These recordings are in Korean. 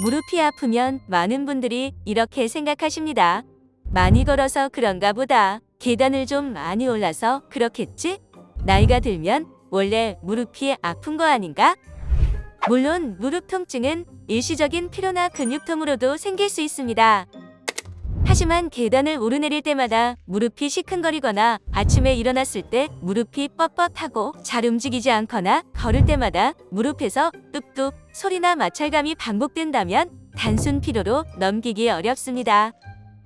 무릎이 아프면 많은 분들이 이렇게 생각하십니다. 많이 걸어서 그런가 보다. 계단을 좀 많이 올라서 그렇겠지? 나이가 들면 원래 무릎이 아픈 거 아닌가? 물론 무릎 통증은 일시적인 피로나 근육통으로도 생길 수 있습니다. 하지만 계단을 오르내릴 때마다 무릎이 시큰거리거나 아침에 일어났을 때 무릎이 뻣뻣하고 잘 움직이지 않거나 걸을 때마다 무릎에서 뚝뚝 소리나 마찰감이 반복된다면 단순 피로로 넘기기 어렵습니다.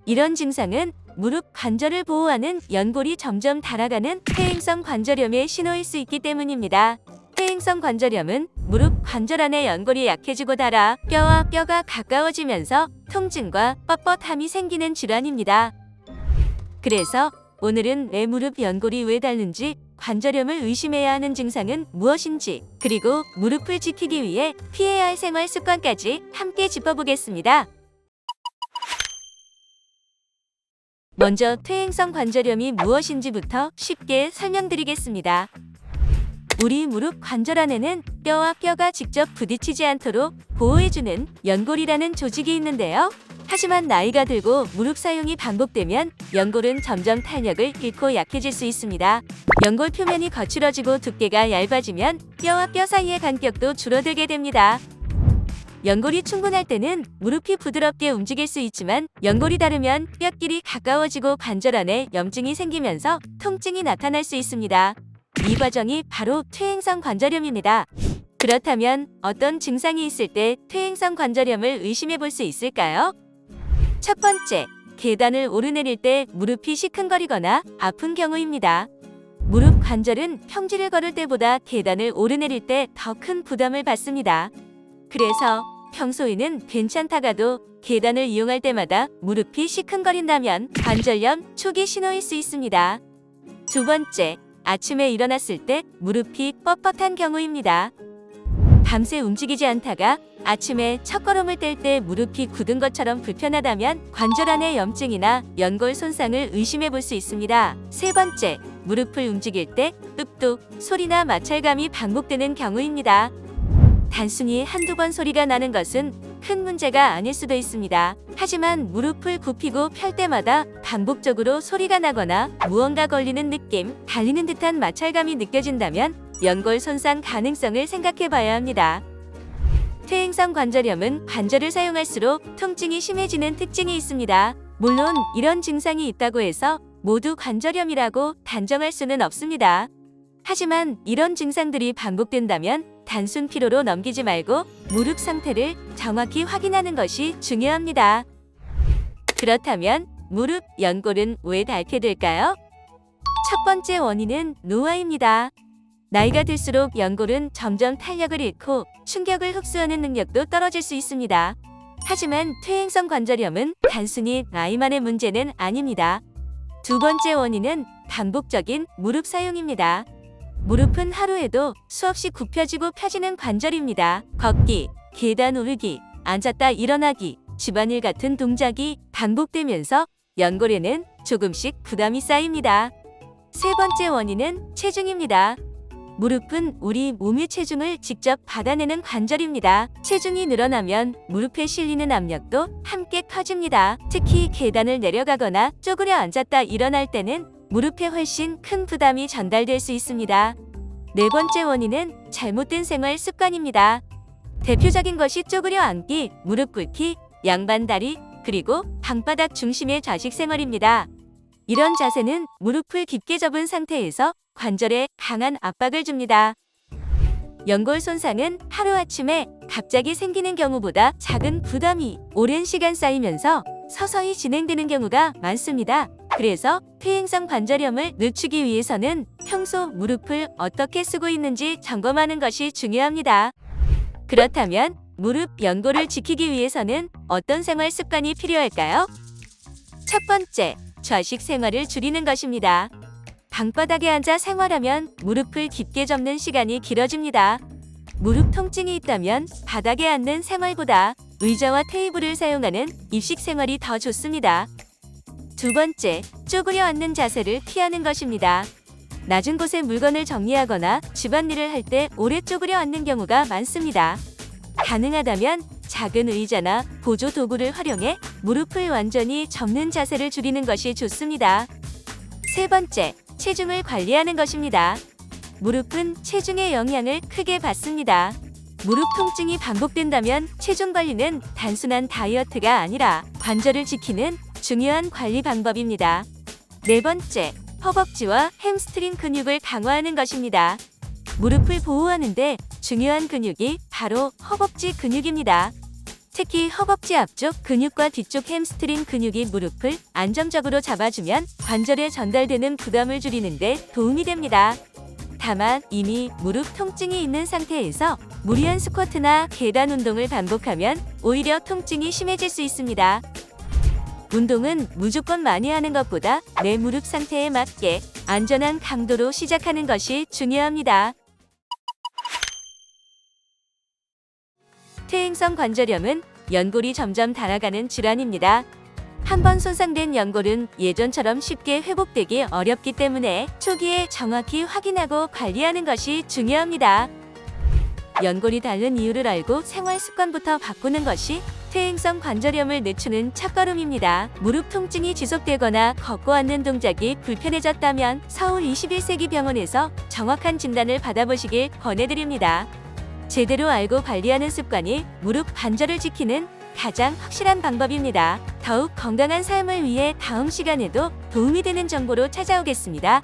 이런 증상은 무릎 관절을 보호하는 연골이 점점 닳아가는 퇴행성 관절염의 신호일 수 있기 때문입니다. 퇴행성 관절염은 무릎 관절 안의 연골이 약해지고 닳아 뼈와 뼈가 가까워지면서 통증과 뻣뻣함이 생기는 질환입니다. 그래서 오늘은 내 무릎 연골이 왜 닳는지, 관절염을 의심해야 하는 증상은 무엇인지, 그리고 무릎을 지키기 위해 피해야 할 생활 습관까지 함께 짚어보겠습니다. 먼저 퇴행성 관절염이 무엇인지부터 쉽게 설명드리겠습니다. 우리 무릎 관절 안에는 뼈와 뼈가 직접 부딪히지 않도록 보호해주는 연골이라는 조직이 있는데요. 하지만 나이가 들고 무릎 사용이 반복되면 연골은 점점 탄력을 잃고 약해질 수 있습니다. 연골 표면이 거칠어지고 두께가 얇아지면 뼈와 뼈 사이의 간격도 줄어들게 됩니다. 연골이 충분할 때는 무릎이 부드럽게 움직일 수 있지만 연골이 닳으면 뼈끼리 가까워지고 관절 안에 염증이 생기면서 통증이 나타날 수 있습니다. 이 과정이 바로 퇴행성 관절염입니다. 그렇다면 어떤 증상이 있을 때 퇴행성 관절염을 의심해 볼 수 있을까요? 첫 번째, 계단을 오르내릴 때 무릎이 시큰거리거나 아픈 경우입니다. 무릎 관절은 평지를 걸을 때보다 계단을 오르내릴 때 더 큰 부담을 받습니다. 그래서 평소에는 괜찮다가도 계단을 이용할 때마다 무릎이 시큰거린다면 관절염 초기 신호일 수 있습니다. 두 번째, 아침에 일어났을 때 무릎이 뻣뻣한 경우입니다. 밤새 움직이지 않다가 아침에 첫걸음을 뗄 때 무릎이 굳은 것처럼 불편하다면 관절 안의 염증이나 연골 손상을 의심해 볼 수 있습니다. 세 번째, 무릎을 움직일 때 뚝뚝 소리나 마찰감이 반복되는 경우입니다. 단순히 한두 번 소리가 나는 것은 큰 문제가 아닐 수도 있습니다. 하지만 무릎을 굽히고 펼 때마다 반복적으로 소리가 나거나 무언가 걸리는 느낌, 달리는 듯한 마찰감이 느껴진다면 연골 손상 가능성을 생각해 봐야 합니다. 퇴행성 관절염은 관절을 사용할수록 통증이 심해지는 특징이 있습니다. 물론 이런 증상이 있다고 해서 모두 관절염이라고 단정할 수는 없습니다. 하지만 이런 증상들이 반복된다면 단순 피로로 넘기지 말고 무릎 상태를 정확히 확인하는 것이 중요합니다. 그렇다면 무릎 연골은 왜 닳게 될까요? 첫 번째 원인은 노화입니다. 나이가 들수록 연골은 점점 탄력을 잃고 충격을 흡수하는 능력도 떨어질 수 있습니다. 하지만 퇴행성 관절염은 단순히 나이만의 문제는 아닙니다. 두 번째 원인은 반복적인 무릎 사용입니다. 무릎은 하루에도 수없이 굽혀지고 펴지는 관절입니다. 걷기, 계단 오르기, 앉았다 일어나기, 집안일 같은 동작이 반복되면서 연골에는 조금씩 부담이 쌓입니다. 세 번째 원인은 체중입니다. 무릎은 우리 몸의 체중을 직접 받아내는 관절입니다. 체중이 늘어나면 무릎에 실리는 압력도 함께 커집니다. 특히 계단을 내려가거나 쪼그려 앉았다 일어날 때는 무릎에 훨씬 큰 부담이 전달될 수 있습니다. 네 번째 원인은 잘못된 생활 습관입니다. 대표적인 것이 쪼그려 앉기, 무릎 꿇기, 양반 다리, 그리고 방바닥 중심의 좌식 생활입니다. 이런 자세는 무릎을 깊게 접은 상태에서 관절에 강한 압박을 줍니다. 연골 손상은 하루아침에 갑자기 생기는 경우보다 작은 부담이 오랜 시간 쌓이면서 서서히 진행되는 경우가 많습니다. 그래서 퇴행성 관절염을 늦추기 위해서는 평소 무릎을 어떻게 쓰고 있는지 점검하는 것이 중요합니다. 그렇다면 무릎 연골을 지키기 위해서는 어떤 생활 습관이 필요할까요? 첫 번째, 좌식 생활을 줄이는 것입니다. 방바닥에 앉아 생활하면 무릎을 깊게 접는 시간이 길어집니다. 무릎 통증이 있다면 바닥에 앉는 생활보다 의자와 테이블을 사용하는 입식 생활이 더 좋습니다. 두 번째, 쪼그려 앉는 자세를 피하는 것입니다. 낮은 곳에 물건을 정리하거나 집안일을 할 때 오래 쪼그려 앉는 경우가 많습니다. 가능하다면 작은 의자나 보조 도구를 활용해 무릎을 완전히 접는 자세를 줄이는 것이 좋습니다. 세 번째, 체중을 관리하는 것입니다. 무릎은 체중의 영향을 크게 받습니다. 무릎 통증이 반복된다면 체중 관리는 단순한 다이어트가 아니라 관절을 지키는 중요한 관리 방법입니다. 네 번째, 허벅지와 햄스트링 근육을 강화하는 것입니다. 무릎을 보호하는 데 중요한 근육이 바로 허벅지 근육입니다. 특히 허벅지 앞쪽 근육과 뒤쪽 햄스트링 근육이 무릎을 안정적으로 잡아주면 관절에 전달되는 부담을 줄이는 데 도움이 됩니다. 다만 이미 무릎 통증이 있는 상태에서 무리한 스쿼트나 계단 운동을 반복하면 오히려 통증이 심해질 수 있습니다. 운동은 무조건 많이 하는 것보다 내 무릎 상태에 맞게 안전한 강도로 시작하는 것이 중요합니다. 퇴행성 관절염은 연골이 점점 닳아가는 질환입니다. 한번 손상된 연골은 예전처럼 쉽게 회복되기 어렵기 때문에 초기에 정확히 확인하고 관리하는 것이 중요합니다. 연골이 닳는 이유를 알고 생활 습관부터 바꾸는 것이 퇴행성 관절염을 늦추는 첫걸음입니다. 무릎 통증이 지속되거나 걷고 앉는 동작이 불편해졌다면 서울 21세기 병원에서 정확한 진단을 받아보시길 권해드립니다. 제대로 알고 관리하는 습관이 무릎 관절을 지키는 가장 확실한 방법입니다. 더욱 건강한 삶을 위해 다음 시간에도 도움이 되는 정보로 찾아오겠습니다.